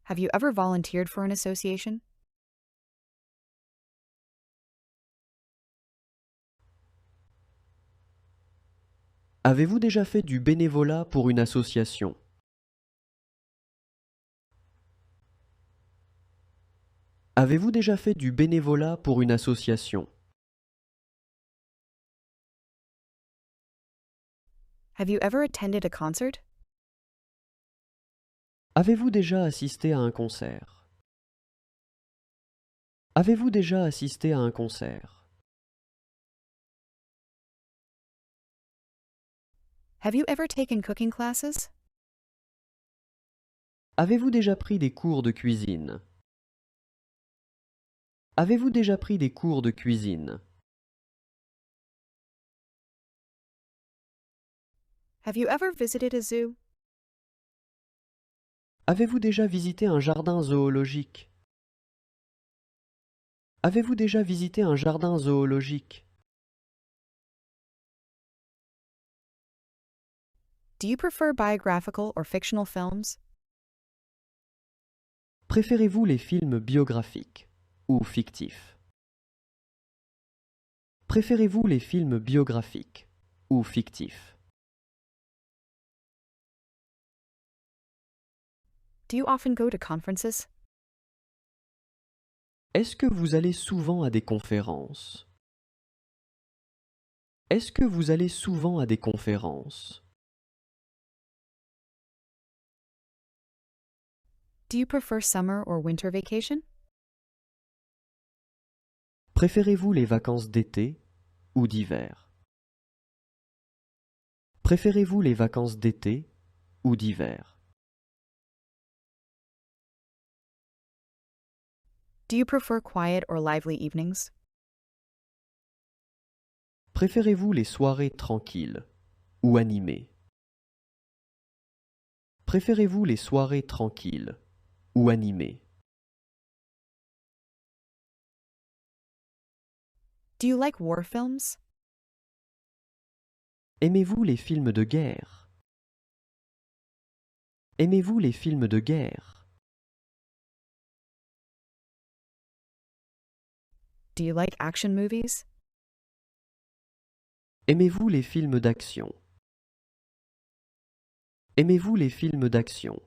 Have you ever volunteered for an association? Avez-vous déjà fait du bénévolat pour une association? Avez-vous déjà fait du bénévolat pour une association? Have you ever attended a concert? Avez-vous déjà assisté à un concert? Avez-vous déjà assisté à un concert? Have you ever taken cooking classes? Avez-vous déjà pris des cours de cuisine? Avez-vous déjà pris des cours de cuisine? Have you ever visited a zoo? Avez-vous déjà visité un jardin zoologique? Avez-vous déjà visité un jardin zoologique? Do you prefer biographical or fictional films? Préférez-vous les films biographiques ou fictifs? Préférez-vous les films biographiques ou fictifs? Do you often go to conferences? Est-ce que vous allez souvent à des conférences? Est-ce que vous allez souvent à des conférences? Do you prefer summer or winter vacation? Préférez-vous les vacances d'été ou d'hiver? Préférez-vous les vacances d'été ou d'hiver? Do you prefer quiet or lively evenings? Préférez-vous les soirées tranquilles ou animées? Préférez-vous les soirées tranquilles ou animées? Do you like war films? Aimez-vous les films de guerre? Aimez-vous les films de guerre? Do you like action movies? Aimez-vous les films d'action? Aimez-vous les films d'action?